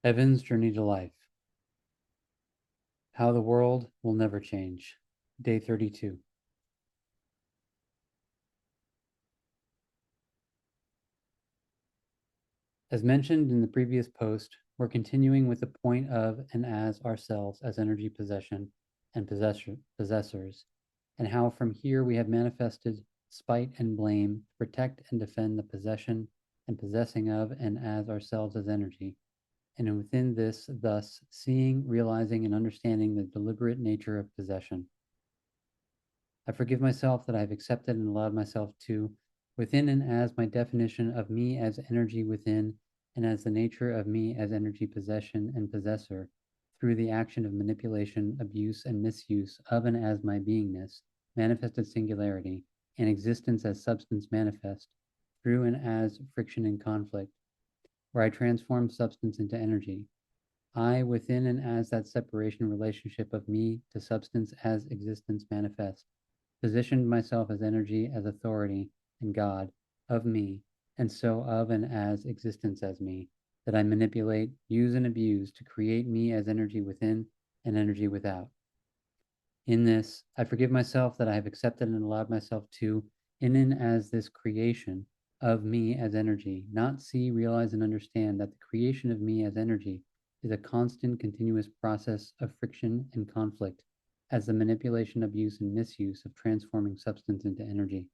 Evan's Journey to Life. How the World Will Never Change. Day 32. As mentioned in the previous post, we're continuing with the point of and as ourselves as energy possession and possessors, and how from here we have manifested spite and blame to protect and defend the possession and possessing of and as ourselves as energy, and within this, thus, seeing, realizing, and understanding the deliberate nature of possession. I forgive myself that I have accepted and allowed myself to, within and as my definition of me as energy within, and as the nature of me as energy possession and possessor, through the action of manipulation, abuse, and misuse of and as my beingness, manifested singularity, and existence as substance manifest, through and as friction and conflict, where I transform substance into energy. I, within and as that separation relationship of me to substance as existence manifest, positioned myself as energy, as authority, and God of me, and so of and as existence as me, that I manipulate, use, and abuse to create me as energy within and energy without. In this, I forgive myself that I have accepted and allowed myself to, in and as this creation of me as energy, not see, realize, and understand that the creation of me as energy is a constant, continuous process of friction and conflict, as the manipulation, abuse, and misuse of transforming substance into energy.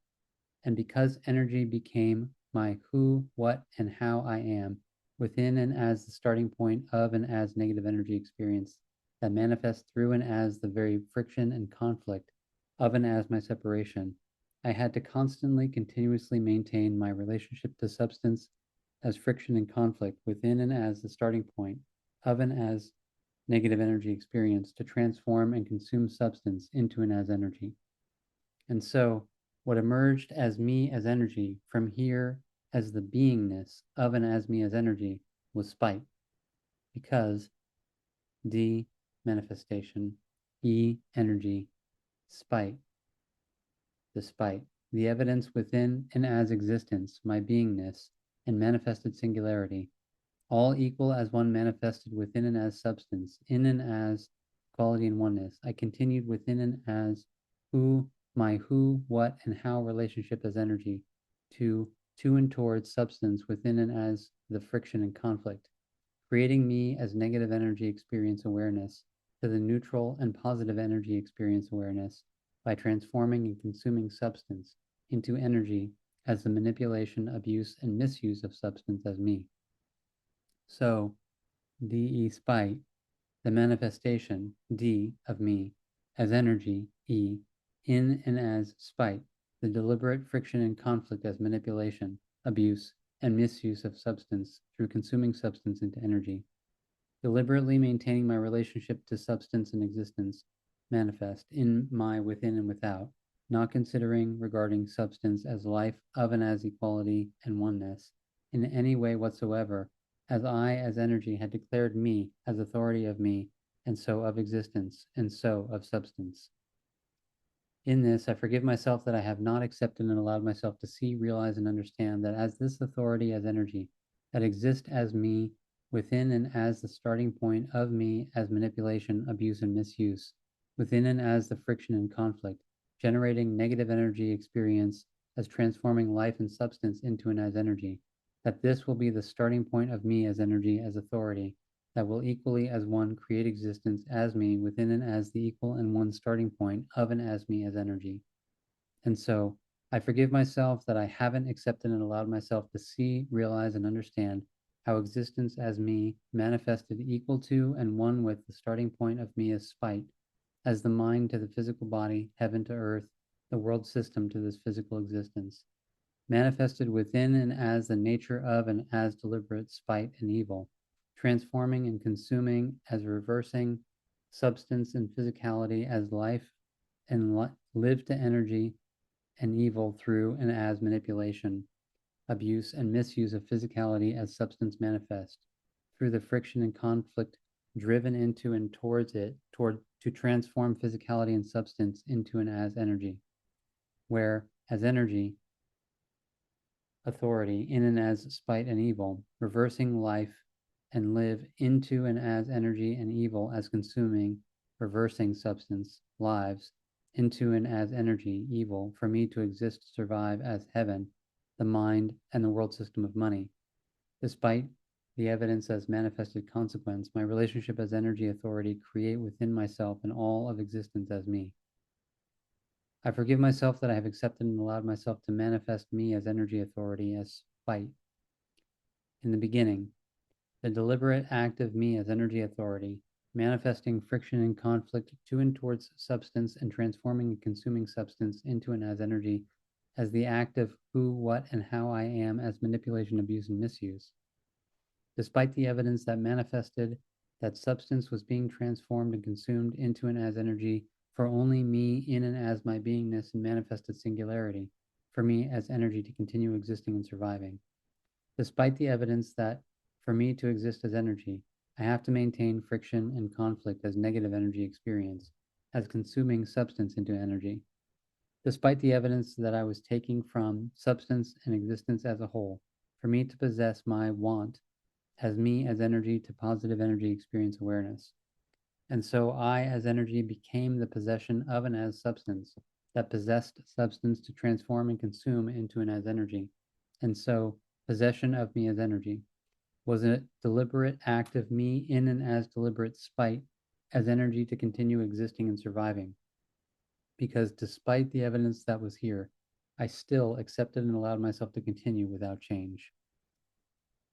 And because energy became my who, what, and how I am, within and as the starting point of and as negative energy experience that manifests through and as the very friction and conflict of and as my separation, I had to constantly, continuously maintain my relationship to substance as friction and conflict within and as the starting point of and as negative energy experience to transform and consume substance into and as energy. And so, what emerged as me as energy from here as the beingness of and as me as energy was spite. Because D, manifestation, E, energy, spite, despite the evidence within and as existence, my beingness, and manifested singularity, all equal as one manifested within and as substance, in and as quality and oneness. I continued within and as who, my who, what, and how relationship as energy to and towards substance within and as the friction and conflict, creating me as negative energy experience awareness to the neutral and positive energy experience awareness by transforming and consuming substance into energy as the manipulation, abuse, and misuse of substance as me. So, D-E spite, the manifestation, D, of me, as energy, E, in and as spite, the deliberate friction and conflict as manipulation, abuse, and misuse of substance through consuming substance into energy. Deliberately maintaining my relationship to substance and existence, manifest in my within and without, not considering regarding substance as life of and as equality and oneness in any way whatsoever, as I, as energy, had declared me as authority of me, and so of existence, and so of substance. In this, I forgive myself that I have not accepted and allowed myself to see, realize, and understand that as this authority as energy, that exists as me, within and as the starting point of me as manipulation, abuse, and misuse, within and as the friction and conflict, generating negative energy experience as transforming life and substance into and as energy, that this will be the starting point of me as energy, as authority, that will equally as one create existence as me within and as the equal and one starting point of and as me as energy. And so I forgive myself that I haven't accepted and allowed myself to see, realize, and understand how existence as me manifested equal to and one with the starting point of me as spite, as the mind to the physical body, heaven to earth, the world system to this physical existence, manifested within and as the nature of and as deliberate spite and evil, transforming and consuming as reversing substance and physicality as life and live to energy and evil through and as manipulation, abuse, and misuse of physicality as substance manifest, through the friction and conflict driven into and towards it, to transform physicality and substance into and as energy, where as energy, authority, in and as spite and evil, reversing life and live into and as energy and evil as consuming, reversing substance, lives, into and as energy, evil, for me to exist, survive as heaven, the mind, and the world system of money. Despite the evidence as manifested consequence, my relationship as energy authority create within myself and all of existence as me. I forgive myself that I have accepted and allowed myself to manifest me as energy authority as spite. In the beginning, the deliberate act of me as energy authority, manifesting friction and conflict to and towards substance and transforming and consuming substance into and as energy, as the act of who, what, and how I am as manipulation, abuse, and misuse. Despite the evidence that manifested that substance was being transformed and consumed into and as energy for only me in and as my beingness and manifested singularity, for me as energy to continue existing and surviving. Despite the evidence that for me to exist as energy, I have to maintain friction and conflict as negative energy experience, as consuming substance into energy. Despite the evidence that I was taking from substance and existence as a whole, for me to possess my want as me as energy to positive energy experience awareness. And so I as energy became the possession of an as substance that possessed substance to transform and consume into an as energy. And so possession of me as energy was a deliberate act of me in and as deliberate spite as energy to continue existing and surviving. Because despite the evidence that was here, I still accepted and allowed myself to continue without change.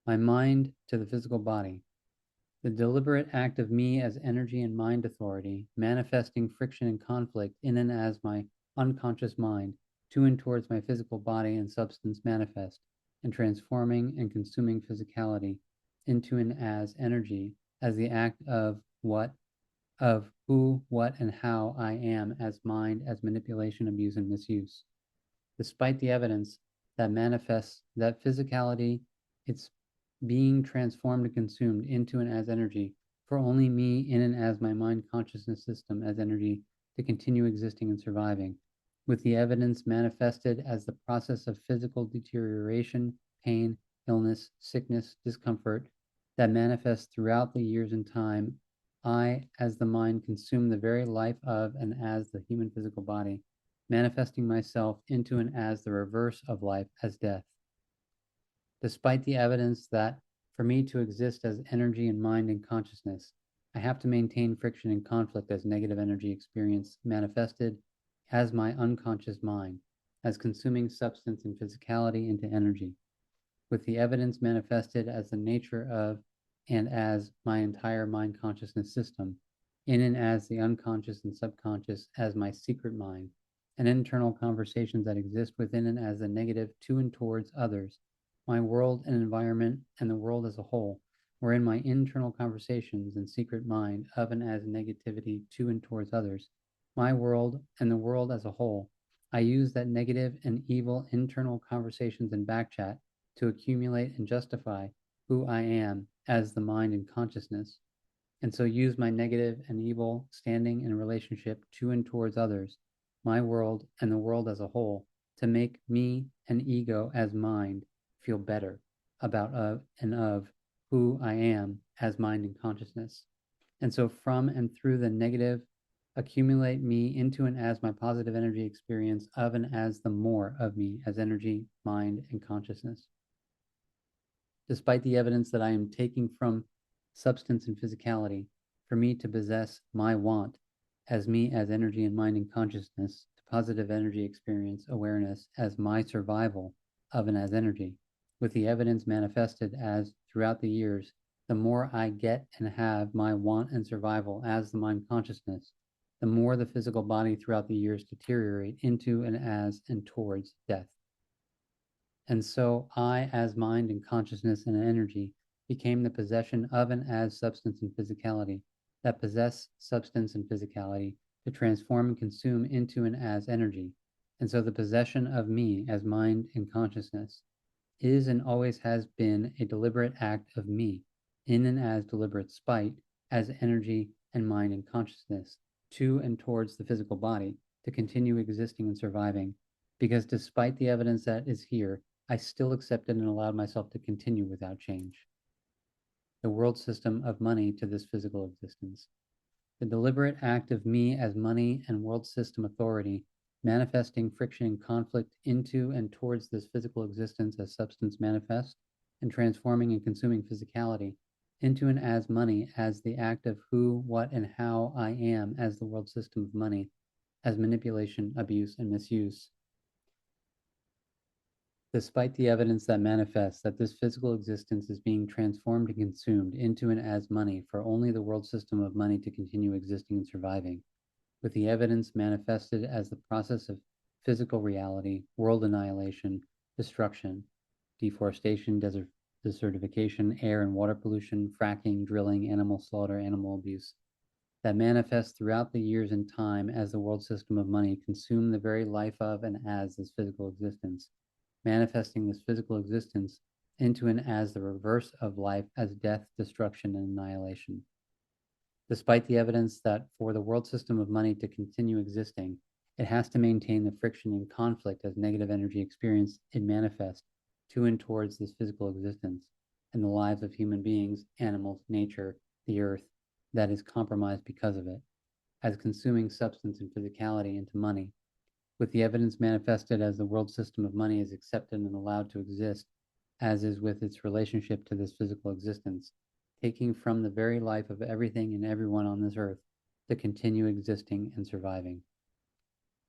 My mind to the physical body, the deliberate act of me as energy and mind authority, manifesting friction and conflict in and as my unconscious mind to and towards my physical body and substance manifest, and transforming and consuming physicality into and as energy, as the act of what, of who, what, and how I am as mind, as manipulation, abuse, and misuse. Despite the evidence that manifests that physicality, its being transformed and consumed into and as energy for only me in and as my mind consciousness system as energy to continue existing and surviving, with the evidence manifested as the process of physical deterioration, pain, illness, sickness, discomfort that manifests throughout the years and time. I, as the mind, consume the very life of and as the human physical body, manifesting myself into and as the reverse of life as death. Despite the evidence that for me to exist as energy and mind and consciousness, I have to maintain friction and conflict as negative energy experience manifested as my unconscious mind, as consuming substance and physicality into energy, with the evidence manifested as the nature of and as my entire mind consciousness system, in and as the unconscious and subconscious as my secret mind, and internal conversations that exist within and as the negative to and towards others, my world and environment, and the world as a whole, wherein my internal conversations and secret mind of and as negativity to and towards others, my world and the world as a whole, I use that negative and evil internal conversations and backchat to accumulate and justify who I am as the mind and consciousness, and so use my negative and evil standing in relationship to and towards others, my world and the world as a whole, to make me and ego as mind feel better about of who I am as mind and consciousness. And so from and through the negative, accumulate me into and as my positive energy experience of and as the more of me as energy, mind, and consciousness. Despite the evidence that I am taking from substance and physicality, for me to possess my want as me as energy and mind and consciousness, to positive energy experience awareness as my survival of and as energy, with the evidence manifested as throughout the years, the more I get and have my want and survival as the mind consciousness, the more the physical body throughout the years deteriorate into and as and towards death. And so I, as mind and consciousness and energy, became the possession of and as substance and physicality that possess substance and physicality to transform and consume into and as energy. And so the possession of me as mind and consciousness is and always has been a deliberate act of me, in and as deliberate spite, as energy and mind and consciousness, to and towards the physical body, to continue existing and surviving, because despite the evidence that is here, I still accepted and allowed myself to continue without change. the world system of money to this physical existence. The deliberate act of me as money and world system authority, manifesting friction and conflict into and towards this physical existence as substance manifest, and transforming and consuming physicality into and as money as the act of who, what, and how I am as the world system of money, as manipulation, abuse, and misuse. Despite the evidence that manifests that this physical existence is being transformed and consumed into and as money for only the world system of money to continue existing and surviving, with the evidence manifested as the process of physical reality, world annihilation, destruction, deforestation, desertification, air and water pollution, fracking, drilling, animal slaughter, animal abuse, that manifests throughout the years and time as the world system of money consume the very life of and as this physical existence, manifesting this physical existence into and as the reverse of life as death, destruction, and annihilation. Despite the evidence that for the world system of money to continue existing, it has to maintain the friction and conflict as negative energy experience it manifests to and towards this physical existence and the lives of human beings, animals, nature, the earth, that is compromised because of it, as consuming substance and physicality into money, with the evidence manifested as the world system of money is accepted and allowed to exist, as is with its relationship to this physical existence, taking from the very life of everything and everyone on this earth to continue existing and surviving.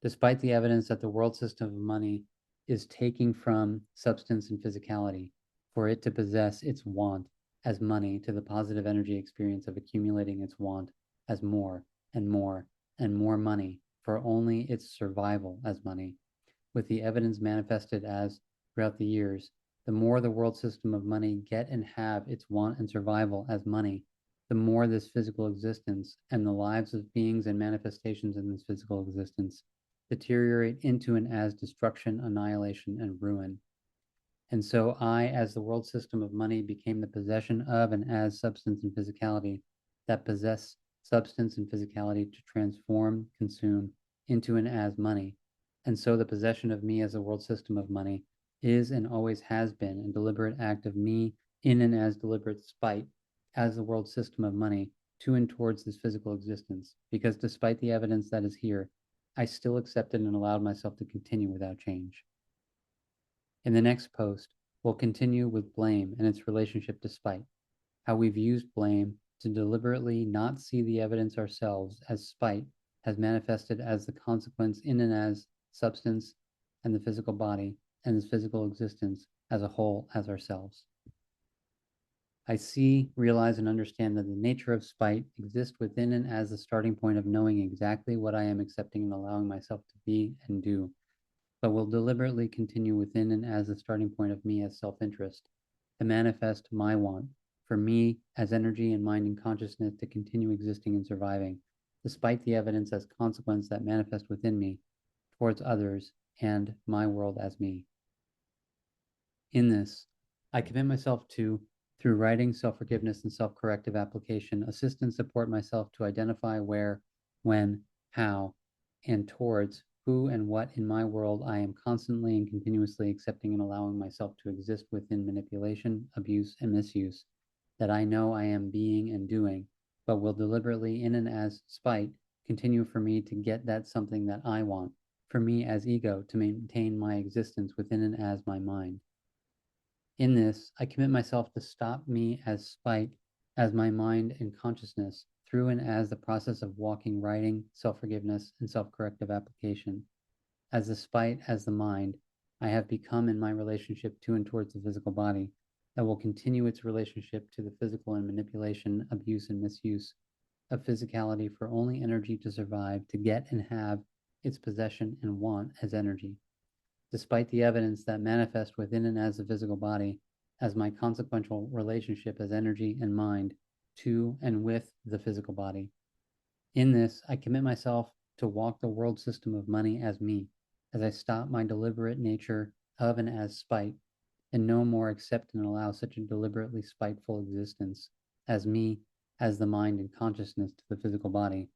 Despite the evidence that the world system of money is taking from substance and physicality for it to possess its want as money to the positive energy experience of accumulating its want as more and more and more money for only its survival as money, with the evidence manifested as, throughout the years, the more the world system of money get and have its want and survival as money, the more this physical existence and the lives of beings and manifestations in this physical existence deteriorate into and as destruction, annihilation, and ruin. And so I, as the world system of money, became the possession of and as substance and physicality that possess substance and physicality to transform, consume into and as money. And so the possession of me as a world system of money is and always has been a deliberate act of me in and as deliberate spite as the world system of money to and towards this physical existence, because despite the evidence that is here, I still accepted and allowed myself to continue without change. In the next post, we'll continue with blame and its relationship to spite, how we've used blame to deliberately not see the evidence ourselves as spite has manifested as the consequence in and as substance and the physical body and this physical existence as a whole as ourselves. I see, realize, and understand that the nature of spite exists within and as the starting point of knowing exactly what I am accepting and allowing myself to be and do, but will deliberately continue within and as the starting point of me as self-interest, to manifest my want, for me as energy and mind and consciousness to continue existing and surviving, despite the evidence as consequence that manifest within me, towards others, and my world as me. In this, I commit myself to, through writing, self-forgiveness, and self-corrective application, assist and support myself to identify where, when, how, and towards who and what in my world I am constantly and continuously accepting and allowing myself to exist within manipulation, abuse, and misuse that I know I am being and doing, but will deliberately in and as spite continue for me to get that something that I want, for me as ego to maintain my existence within and as my mind. In this, I commit myself to stop me as spite, as my mind and consciousness, through and as the process of walking, writing, self-forgiveness, and self-corrective application. As the spite, as the mind, I have become in my relationship to and towards the physical body, that will continue its relationship to the physical and manipulation, abuse, and misuse of physicality for only energy to survive, to get and have its possession and want as energy, despite the evidence that manifests within and as the physical body as my consequential relationship as energy and mind to and with the physical body. In this, I commit myself to walk the world system of money as me, as I stop my deliberate nature of and as spite, and no more accept and allow such a deliberately spiteful existence as me, as the mind and consciousness to the physical body.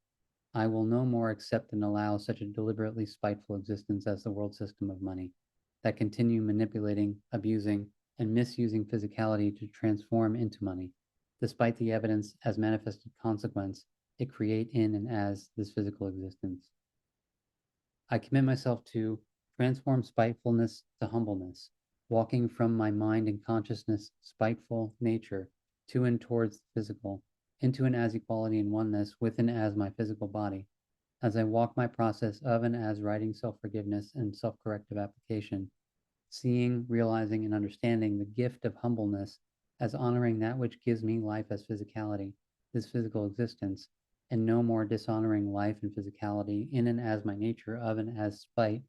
I will no more accept and allow such a deliberately spiteful existence as the world system of money that continue manipulating, abusing, and misusing physicality to transform into money, despite the evidence as manifested consequence it create in and as this physical existence. I commit myself to transform spitefulness to humbleness, walking from my mind and consciousness spiteful nature to and towards the physical, into and as equality and oneness with and as my physical body. As I walk my process of and as writing self-forgiveness and self-corrective application, seeing, realizing, and understanding the gift of humbleness as honoring that which gives me life as physicality, this physical existence, and no more dishonoring life and physicality in and as my nature of and as spite,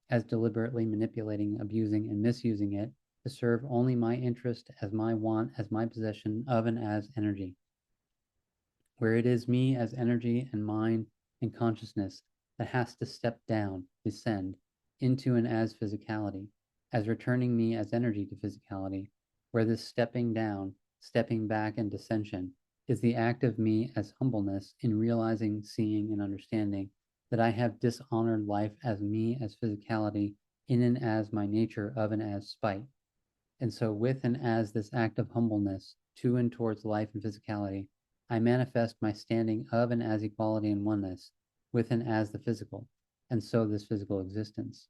as deliberately manipulating, abusing, and misusing it to serve only my interest as my want, as my possession of and as energy, where it is me as energy and mind and consciousness that has to step down, descend into and as physicality, as returning me as energy to physicality, where this stepping down, stepping back, and descension is the act of me as humbleness in realizing, seeing, and understanding that I have dishonored life as me as physicality in and as my nature of and as spite. And so, with and as this act of humbleness to and towards life and physicality, I manifest my standing of and as equality and oneness with and as the physical, and so this physical existence.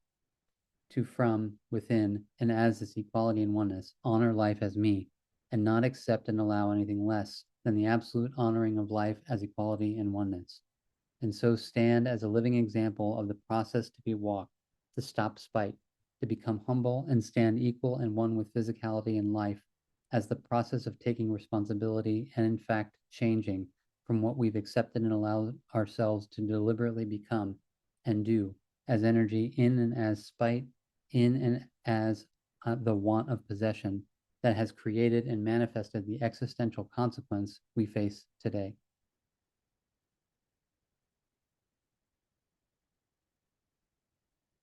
To from, within, and as this equality and oneness, honor life as me, and not accept and allow anything less than the absolute honoring of life as equality and oneness. And so stand as a living example of the process to be walked, to stop spite, to become humble and stand equal and one with physicality and life as the process of taking responsibility and in fact changing from what we've accepted and allowed ourselves to deliberately become and do as energy in and as spite, in and as the want of possession that has created and manifested the existential consequence we face today.